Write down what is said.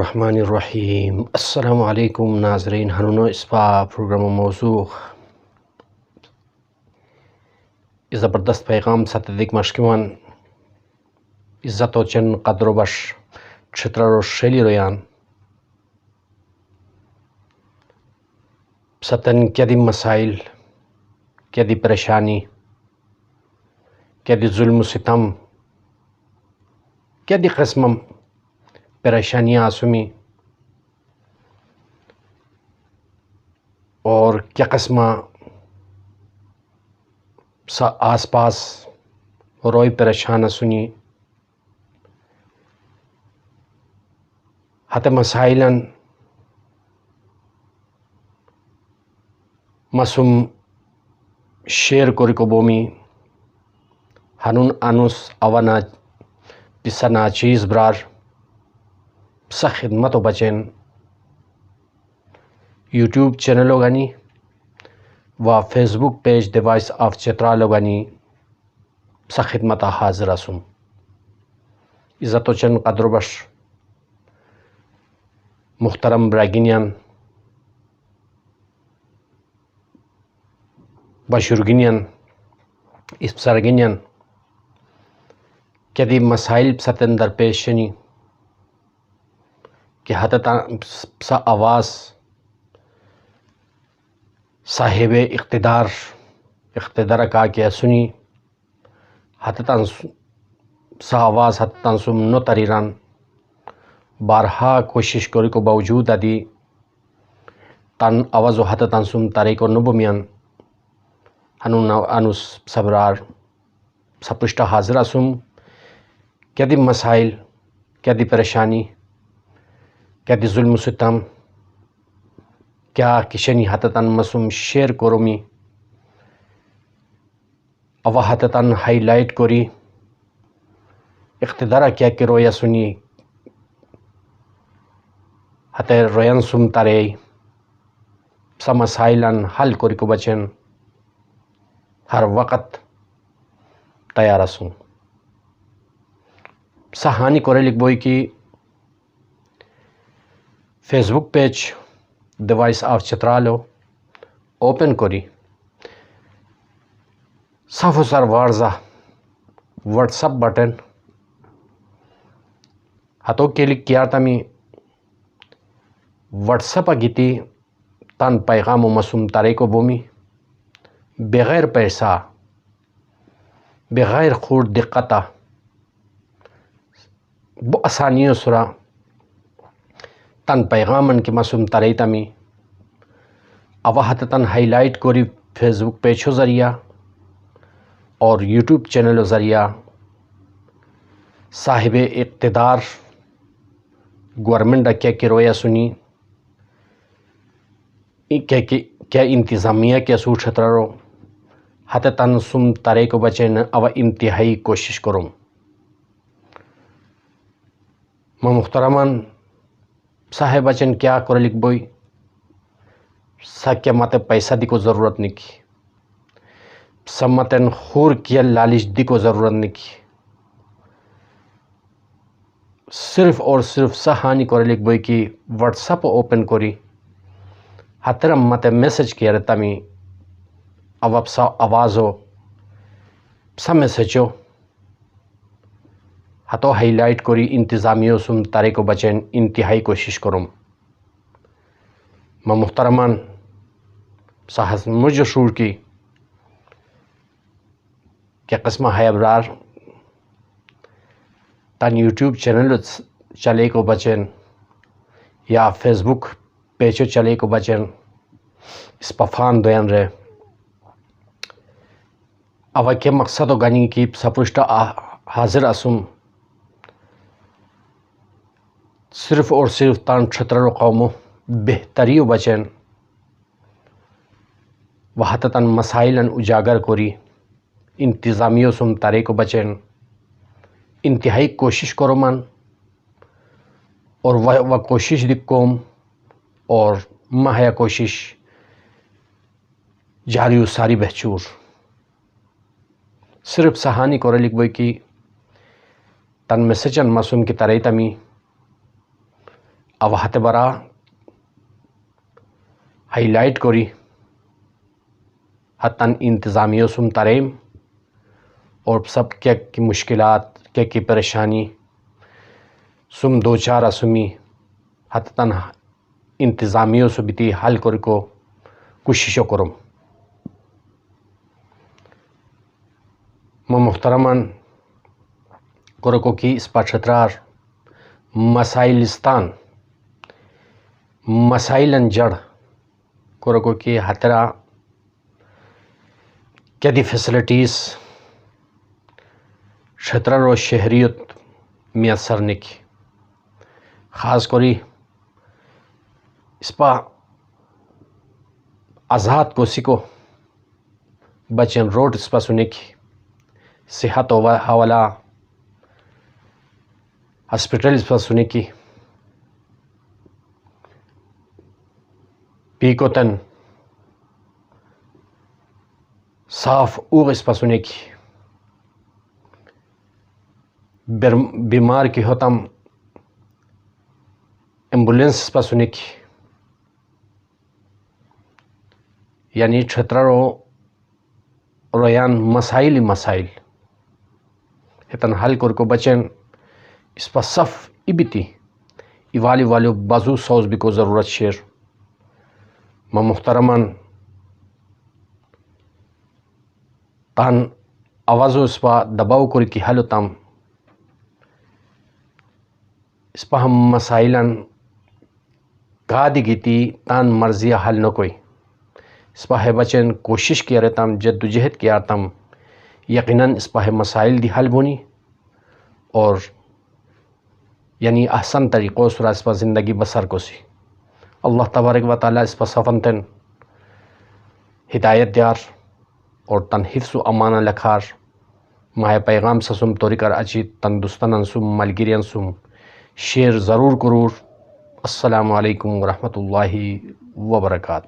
الرحمن الرحیم۔ السلام علیکم ناظرین، ہنونو اسپا پروگرام موضوع زبردست پیغام ستدیک مشکوان عزت و چن قدر و بش چھتر و شیلی رویان ستن کیدی مسائل کیدی پریشانی کیدی ظلم و ستم کیدی قسمم پریشانیاں آسمی اور کیا قسمہ سا آس پاس روئی پریشان سنی ہت مسائلن مسم شیر کوریکو بومی ہنون انوس اوانا پسا ناچیز برار سا خدمت و بچین یوٹیوب چینل گانی و Facebook page the voice of Chitral گانی سا خدمت حاضر اسم عزت و چن قدر و بش محترم براگینیان بشرگینیان اسپسرگینیان کدی مسائل ستن در پیشنی کہ حتتا سا آواز صاحب اقتدار کا کیا سنی حتتا سا آواز حتتا سم نو تریران بارہا کوشش کری کو باوجود ادی تن آواز و حتتا سم تاری کو نبومیان ہنون انوس صبرار سپشتا حاضر اسم کدی مسائل کدی پریشانی کدی ظلم و ستم کیا کشنی حتتاً مسم شیر کرومی اوا حتتاً ہائی لائٹ کری اقتدارا کیا کہ رویا سنی حتی رویان سم تارے سا مسائلن حل کری کو بچن ہر وقت تیار اسوں سا ہانی کرے لکھ بوئی کی Facebook page the voice of چترالو اوپن کری صفو سر وارزا واٹس اپ بٹن ہتو کلک کیا تمی واٹس اپ گیتی تان پیغام و مسوم تارے کو بومی بغیر پیسہ بغیر خورد دقتا بو آسانیوں سرا تن پیغامن کی مسوم تارے تمی اواہت تن ہائی لائٹ کوری فیس بک پیجو ذریعہ اور یوٹیوب چینل ذریعہ صاحب اقتدار گورنمنٹ کیا کہ رویا سنی کیا انتظامیہ کیا سو چھترارو حت تن سم تارے کو بچین او انتہائی کوشش کروں محترمان صاحب بچن کیا کر لکھ بوئی سا کیا ماتے پیسہ دی کو ضرورت نہیں کی سمتن خور کیا لالچ دی کو ضرورت نہیں کی صرف اور صرف سا ہانی کر لکھ بوئی کی واٹس اپ اوپن کری ہترم ماتے میسج کیا رہتا می اب سا آوازو سا میسجو ہتو ہائی لائٹ کری انتظامیو سم تارے کو بچین انتہائی کوشش کروں محترمان ساہس مجھو شور کی کیا قسمہ ہے ابرار تن یوٹیوب چینل چلے کو بچین یا فیس بک پیجو چلے کو بچین اس پفان دوین رہے او کیا مقصد و گانی کی سپرشتا حاضر اسم صرف اور صرف تان چھتر و قومو بہتری و بچین و حتتاً مسائلن اجاگر کری انتظامیو سم تارے کو بچین انتہائی کوشش کرو من اور وہ کوشش دکوم اور ماہیا کوشش جاری و ساری بہچور صرف سہانی کر لکھ بوئی کی تن میسیجن مسوم کی تارے تمی اب হাতে বাড়া হাইলাইট করি حتاً انتظامیہ سم تریم اور سب کیا کی مشکلات کیا کی پریشانی سم دو چار اسمی حتاً انتظامیہ سو بیتی حل کو کوشش کرم محترمان کرکو کی اس پاچھترار مسائلستان مسائلن جڑ کرکو کی حترا کیا دی فیسلٹیز شطرر و شہریت میسر نکی خاص کری اس پا آزاد کو سکو بچن روڈ اس پا سنکی صحت و حوالہ ہسپیٹل اس پا سنکی پیکوتن صاف اوغ اس پا سنکی بیمار کی ہوتم ایمبولینس اس پا سنکی یعنی چھترارو رویان مسائل ہتن حل کو بچن اس پا صف ایبیتی ایوالی والو بازو سوز بھی کو ضرورت شیر محترمان تان آوازو اس پا دباؤ کری کی حل تام اس پا ہم مسائلن کا دی گیتی تان مرضی حل نہ کوئی اس پا ہے بچن کوشش کیا رہتا ہم جد و جہد کیا رہتا ہم یقیناً اس پا ہے مسائل دی حل بونی اور یعنی احسن طریقوں سے اس پا زندگی بسر کو سی اللہ تبارک و تعالی اس پا صفنتن ہدایت دیار اور تن حفظ و امانہ لکھار ماہ پیغام سسم توری کر اچی تندستن انسم ملگیری انسم شیر ضرور کرور السلام علیکم ورحمۃ اللہ وبرکاتہ.